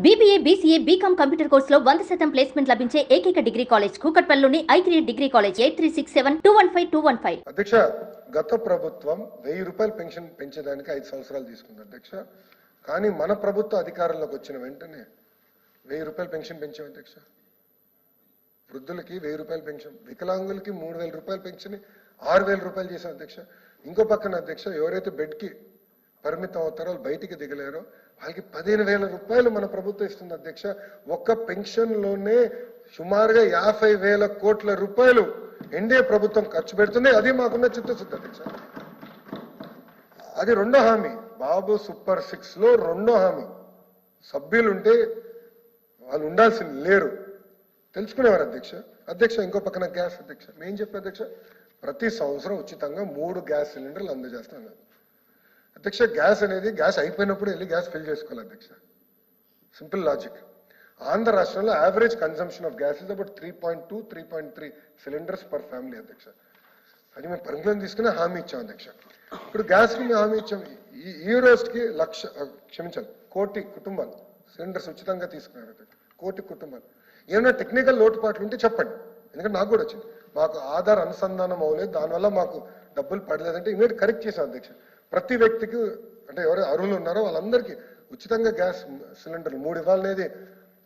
BBA, BCA, BCom computer కోర్సులో 100% placement లభించే ఏకైక డిగ్రీ కాలేజ్ కూకట్పల్లిలోని I3 డిగ్రీ కాలేజ్ 8367215215. అధ్యక్ష, గత ప్రభుత్వం 1000 రూపాయలు పెన్షన్ పెంచడానికి 5 సంవత్సరాలు తీసుకుంది అధ్యక్ష. కానీ మన ప్రభుత్వ అధికారంలోకి వచ్చిన వెంటనే 1000 రూపాయలు పెన్షన్ పెంచాం అధ్యక్ష. వృద్ధులకి 1000 రూపాయలు పెన్షన్, వికలాంగులకి 3000 రూపాయలు పెన్షన్ 6000 రూపాయలు చేశాం అధ్యక్ష. ఇంకో పక్కన అధ్యక్ష, ఎవరైతే బెడ్కి పరిమితం అవుతారో బయటికి దిగలేరో వాళ్ళకి 15,000 రూపాయలు మన ప్రభుత్వం ఇస్తుంది అధ్యక్ష. ఒక్క పెన్షన్లోనే సుమారుగా 50,000 కోట్ల రూపాయలు ఎన్డీఏ ప్రభుత్వం ఖర్చు పెడుతుంది. అది మాకున్న చిత్తశుద్ధి అధ్యక్ష. అది రెండో హామీ, బాబు సూపర్ 6లో రెండో హామీ. సభ్యులుంటే వాళ్ళు ఉండాల్సింది లేరు, తెలుసుకునేవారు అధ్యక్ష. అధ్యక్ష, ఇంకో పక్కన గ్యాస్ అధ్యక్ష. మేము చెప్పే అధ్యక్ష, ప్రతి సంవత్సరం ఉచితంగా 3 గ్యాస్ సిలిండర్లు అందజేస్తాం అధ్యక్ష. గ్యాస్ అనేది గ్యాస్ అయిపోయినప్పుడు వెళ్ళి గ్యాస్ ఫిల్ చేసుకోవాలి అధ్యక్ష. Simple logic. ఆంధ్ర రాష్ట్రంలో average consumption of gas is about 3.2, 3.3 cylinders per family అధ్యక్ష. అది మేము పరిగణలోకి తీసుకుని హామీ ఇచ్చాం అధ్యక్ష. ఇప్పుడు గ్యాస్కి మేము హామీ ఇచ్చాం. ఈ రోజుకి కోటి కుటుంబాలు సిలిండర్స్ ఉచితంగా తీసుకున్నారు అధ్యక్ష. కోటి కుటుంబాలు. ఏమైనా టెక్నికల్ లోటుపాట్లు ఉంటే చెప్పండి, ఎందుకంటే నాకు కూడా వచ్చింది. మాకు ఆధార్ అనుసంధానం అవ్వలేదు, దానివల్ల మాకు డబ్బులు పడలేదంటే ఇమీడియట్ కరెక్ట్ చేశాం అధ్యక్ష. ప్రతి వ్యక్తికి, అంటే ఎవరు అర్హులు ఉన్నారో వాళ్ళందరికీ ఉచితంగా గ్యాస్ సిలిండర్లు 3 ఇవ్వాలనేది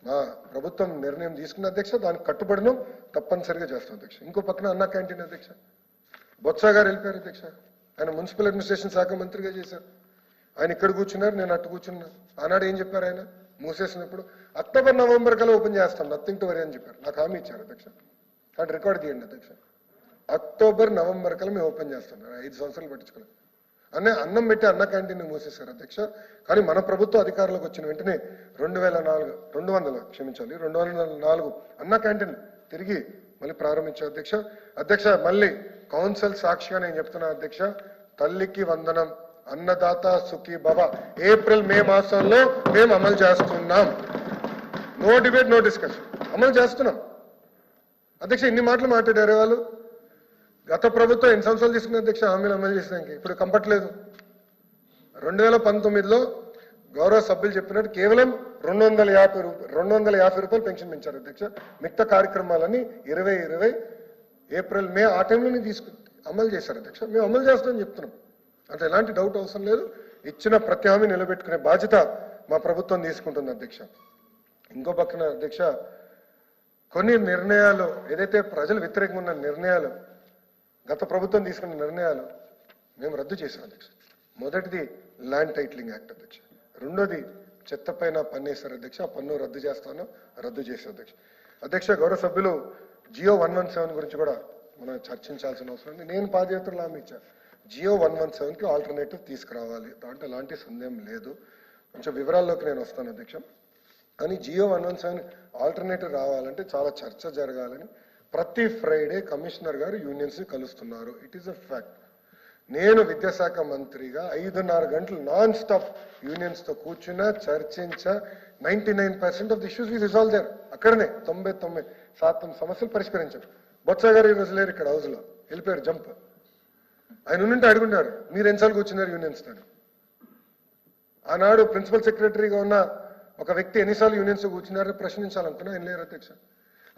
మా ప్రభుత్వం నిర్ణయం తీసుకున్న అధ్యక్ష. దానికి కట్టుబడినం, తప్పనిసరిగా చేస్తాం అధ్యక్ష. ఇంకో పక్కన అన్నా క్యాంటీన్ అధ్యక్ష. బొత్స గారు వెళ్ళిపోయారు అధ్యక్ష. ఆయన మున్సిపల్ అడ్మినిస్ట్రేషన్ శాఖ మంత్రిగా చేశారు. ఆయన ఇక్కడ కూర్చున్నారు, నేను అట్టు కూర్చున్నా. ఆనాడు ఏం చెప్పారు ఆయన మూసేసినప్పుడు? అక్టోబర్ నవంబర్ కల్లా ఓపెన్ చేస్తాం, నథింగ్ టు వరీ అని చెప్పారు. నాకు హామీ ఇచ్చారు అధ్యక్ష. కాబట్టి రికార్డ్ తీయండి అధ్యక్ష. అక్టోబర్ నవంబర్ కల్లా మేము ఓపెన్ చేస్తాం. 5 సంవత్సరాలు పట్టించుకోలేదు. అన్నం పెట్టి అన్న క్యాంటీన్ మూసేశారు అధ్యక్ష. కానీ మన ప్రభుత్వ అధికారంలోకి వచ్చిన వెంటనే 204 అన్న క్యాంటీన్ తిరిగి మళ్ళీ ప్రారంభించాం అధ్యక్ష. అధ్యక్ష, మళ్ళీ కౌన్సిల్ సాక్షిగా నేను చెప్తున్నా అధ్యక్ష, తల్లికి వందనం, అన్నదాత సుఖీ భవ ఏప్రిల్ మే మాసంలో మేము అమలు చేస్తున్నాం. నో డిబేట్, నో డిస్కషన్, అమలు చేస్తున్నాం అధ్యక్ష. ఇన్ని మాటలు మాట్లాడారు వాళ్ళు. గత ప్రభుత్వం ఎన్ని సంవత్సరాలు తీసుకున్న అధ్యక్ష హామీలు అమలు చేసినాక? ఇప్పుడు కంపట్లేదు. 2019లో గౌరవ సభ్యులు చెప్పినట్టు కేవలం 250 రూపాయలు పెన్షన్ పెంచారు అధ్యక్ష. మిగతా కార్యక్రమాలని 2020 ఏప్రిల్ మే ఆ టైంలోనే అమలు చేశారు అధ్యక్ష. మేము అమలు చేస్తామని చెప్తున్నాం, అంటే ఎలాంటి డౌట్ అవసరం లేదు. ఇచ్చిన ప్రతి హామీ నిలబెట్టుకునే బాధ్యత మా ప్రభుత్వం తీసుకుంటుంది అధ్యక్ష. ఇంకో పక్కన అధ్యక్ష, కొన్ని నిర్ణయాలు ఏదైతే ప్రజలు వ్యతిరేకంగా ఉన్న నిర్ణయాలు, గత ప్రభుత్వం తీసుకున్న నిర్ణయాలు మేము రద్దు చేశాం అధ్యక్ష. మొదటిది ల్యాండ్ టైటిలింగ్ యాక్ట్ అధ్యక్ష. రెండోది చెత్త పైన పన్నేశారు అధ్యక్ష. ఆ పన్ను రద్దు చేస్తాను, రద్దు చేశాం అధ్యక్ష. అధ్యక్ష, గౌరవ సభ్యులు జియో 117 గురించి కూడా మనం చర్చించాల్సిన అవసరం ఉంది. నేను పాదయాత్రలు హామీ ఇచ్చాను, జియో 117కి ఆల్టర్నేటివ్ తీసుకురావాలి, దాంట్లో ఎలాంటి సందేహం లేదు. కొంచెం వివరాల్లోకి నేను వస్తాను అధ్యక్ష. కానీ జియో 117 ఆల్టర్నేటివ్ రావాలంటే చాలా చర్చ జరగాలని ప్రతి ఫ్రైడే కమిషనర్ గారు యూనియన్స్ కలుస్తున్నారు. It is a fact. నేను విద్యాశాఖ మంత్రిగా 5.5 గంటలు నాన్ స్టాప్ యూనియన్స్ తో కూర్చున్నా, చర్చించా. 99% of the issues we resolve there. అక్కడనే 99% సమస్యలు పరిష్కరించారు. బొత్స గారు ఈ రోజు లేరు ఇక్కడ, హౌస్ లో వెళ్ళిపోయారు, జంప్. ఆయన ఉంటే అడుగుంటారు, మీరు ఎన్నిసార్లు కూర్చున్నారు యూనియన్స్ తో? ఆనాడు ప్రిన్సిపల్ సెక్రటరీగా ఉన్న ఒక వ్యక్తి ఎన్నిసార్లు యూనియన్స్ కూర్చున్నారో ప్రశ్నించాలనుకున్నా, ఆయన లేరు అధ్యక్ష.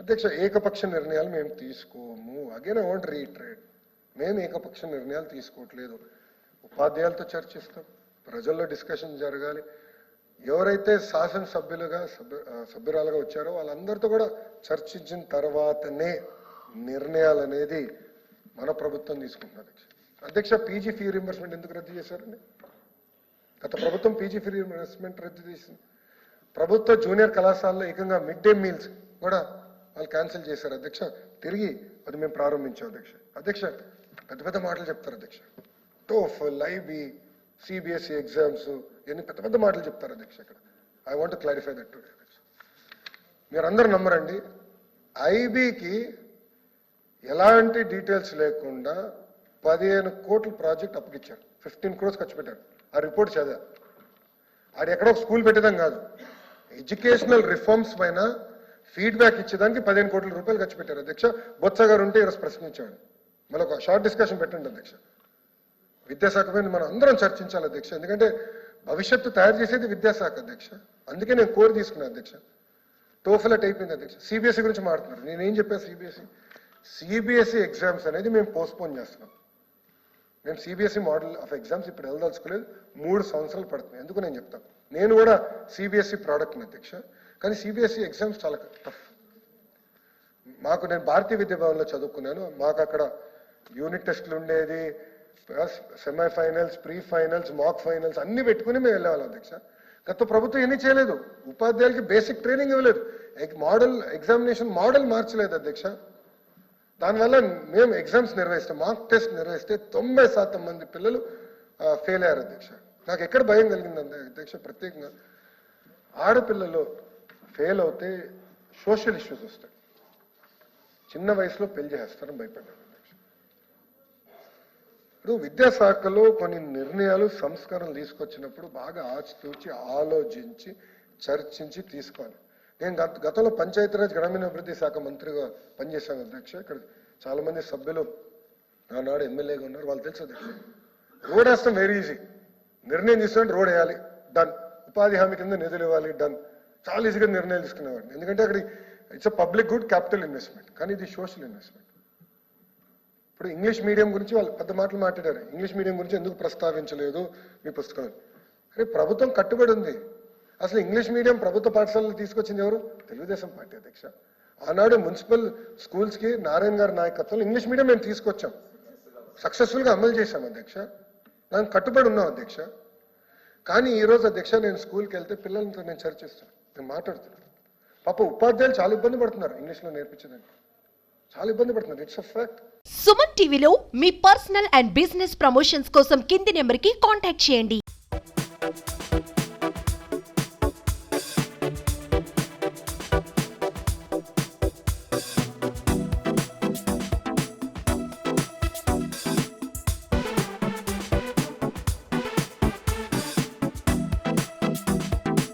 అధ్యక్ష, ఏకపక్ష నిర్ణయాలు మేము తీసుకోము. అగైన్ ఐ వాంట్ రీట్రేడ్, మేము ఏకపక్ష నిర్ణయాలు తీసుకోవట్లేదు. ఉపాధ్యాయులతో చర్చిస్తాం, ప్రజల్లో డిస్కషన్ జరగాలి. ఎవరైతే శాసనసభ్యులుగా సభ్యురాలుగా వచ్చారో వాళ్ళందరితో కూడా చర్చించిన తర్వాతనే నిర్ణయాలు అనేది మన ప్రభుత్వం తీసుకుంటుంది అధ్యక్ష. అధ్యక్ష, పీజీ ఫీ రీయింబర్స్మెంట్ ఎందుకు రద్దు చేశారండి? గత ప్రభుత్వం పీజీ ఫీ రీయింబర్స్మెంట్ రద్దు చేసింది. ప్రభుత్వ జూనియర్ కళాశాలలో ఏకంగా మిడ్ డే మీల్స్ కూడా వాళ్ళు క్యాన్సిల్ చేశారు అధ్యక్ష. తిరిగి అది మేము ప్రారంభించాం అధ్యక్ష. అధ్యక్ష, పెద్ద పెద్ద మాటలు చెప్తారు అధ్యక్ష. టోఫల్, ఐబీ, సిబిఎస్ఈ ఎగ్జామ్స్, ఇవన్నీ పెద్ద పెద్ద మాటలు చెప్తారు అధ్యక్ష. ఇక్కడ I want clarify that today అధ్యక్ష. మీరు అందరూ నమ్మరండి, ఐబీకి ఎలాంటి డీటెయిల్స్ లేకుండా 15 కోట్ల ప్రాజెక్ట్ అప్పగిచ్చారు. 15 crores ఖర్చు పెట్టారు. ఆ రిపోర్ట్ చదివా. అది ఎక్కడో స్కూల్ పెట్టడం కాదు, ఎడ్యుకేషనల్ రిఫార్మ్స్ పైన ఫీడ్బ్యాక్ ఇచ్చేదానికి 15 కోట్ల రూపాయలు ఖర్చు పెట్టారు అధ్యక్ష. బొత్స గారు ఉంటే ఈరోజు ప్రశ్నించాడు. మళ్ళీ ఒక షార్ట్ డిస్కషన్ పెట్టండి అధ్యక్ష. విద్యాశాఖ పైన మనం అందరం చర్చించాలి అధ్యక్ష. ఎందుకంటే భవిష్యత్తు తయారు చేసేది విద్యాశాఖ అధ్యక్ష. అందుకే నేను కోర్ తీసుకున్నాను అధ్యక్ష. టోఫెల్ అట్ అయిపోయింది అధ్యక్ష. సిబిఎస్ఈ గురించి మాట్లాడుతున్నారు. నేనేం చెప్పాను? సిబిఎస్ఈ ఎగ్జామ్స్ అనేది మేము పోస్ట్పోన్ చేస్తున్నాం. నేను సిబిఎస్ఈ మోడల్ ఆఫ్ ఎగ్జామ్స్ ఇప్పుడు వెళ్ళదలుచుకోలేదు. 3 సంవత్సరాలు పడుతుంది. ఎందుకు నేను చెప్తాను. నేను కూడా సిబిఎస్ఈ ప్రోడక్ట్ని అధ్యక్ష. కానీ సిబిఎస్ఈ ఎగ్జామ్స్ చాలా టఫ్. నేను భారతీయ విద్యా భవన్లో చదువుకున్నాను. మాకు అక్కడ యూనిట్ టెస్ట్లు ఉండేది, సెమీఫైనల్స్, ప్రీ ఫైనల్స్, మాక్ ఫైనల్స్ అన్ని పెట్టుకుని మేము వెళ్ళేవాళ్ళం అధ్యక్ష. గత ప్రభుత్వం ఏమీ చేయలేదు. ఉపాధ్యాయులకి బేసిక్ ట్రైనింగ్ ఇవ్వలేదు. మోడల్ ఎగ్జామినేషన్ మోడల్ మార్చలేదు అధ్యక్ష. దానివల్ల మేము ఎగ్జామ్స్ నిర్వహిస్తాం, మార్క్ టెస్ట్ నిర్వహిస్తే 90% మంది పిల్లలు ఫెయిల్ అయ్యారు అధ్యక్ష. నాకు ఎక్కడ భయం కలిగిందంటే అధ్యక్ష, ప్రత్యేకంగా ఆడపిల్లలు ఫెయిల్ అవుతే సోషల్ ఇష్యూస్ వస్తాయి. చిన్న వయసులో పెళ్లి చేస్తారని భయపడ్డాను అధ్యక్ష. ఇప్పుడు విద్యాశాఖలో కొన్ని నిర్ణయాలు, సంస్కరణలు తీసుకొచ్చినప్పుడు బాగా ఆచితూచి ఆలోచించి చర్చించి తీసుకోవాలి. నేను గతంలో పంచాయతీరాజ్ గ్రామీణాభివృద్ధి శాఖ మంత్రిగా పనిచేశాను అధ్యక్ష. ఇక్కడ చాలా మంది సభ్యులు ఆనాడు ఎమ్మెల్యేగా ఉన్నారు, వాళ్ళు తెలుసు అధ్యక్ష. రోడ్ వేస్తాం వెరీ ఈజీ. నిర్ణయం తీసుకుంటే రోడ్ వేయాలి, డన్. ఉపాధి హామీ కింద నిధులు ఇవ్వాలి, డన్. చాలా ఈజీగా నిర్ణయాలు తీసుకునేవాడిని. ఎందుకంటే అక్కడ it's a public good, capital investment. కానీ ఇది సోషల్ ఇన్వెస్ట్మెంట్. ఇప్పుడు ఇంగ్లీష్ మీడియం గురించి వాళ్ళు పెద్ద మాటలు మాట్లాడారు. ఇంగ్లీష్ మీడియం గురించి ఎందుకు ప్రస్తావించలేదు మీ పుస్తకంలో? అరే ప్రభుత్వం కట్టుబడి ఉంది. అసలు ఇంగ్లీష్ మీడియం ప్రభుత్వ పాఠశాలలు తీసుకొచ్చింది ఎవరు? తెలుగుదేశం పార్టీ అధ్యక్ష. ఆనాడు మున్సిపల్ స్కూల్స్కి నారాయణ గారి నాయకత్వంలో ఇంగ్లీష్ మీడియం మేము తీసుకొచ్చాం, సక్సెస్ఫుల్గా అమలు చేశాం అధ్యక్ష. దానికి కట్టుబడి ఉన్నాం అధ్యక్ష. కానీ ఈరోజు అధ్యక్ష నేను స్కూల్కి వెళ్తే పిల్లలతో నేను చర్చిస్తున్నాను, నేను మాట్లాడుతున్నాను. పాప ఉపాధ్యాయులు చాలా ఇబ్బంది పడుతున్నారు ఇంగ్లీష్లో నేర్పించడానికి, చాలా ఇబ్బంది పడుతున్నారు. It's a fact. సుమన్ టీవీలో మీ పర్సనల్ అండ్ బిజినెస్ ప్రమోషన్స్ కోసం కింది నెంబర్కి కాంటాక్ట్ చేయండి.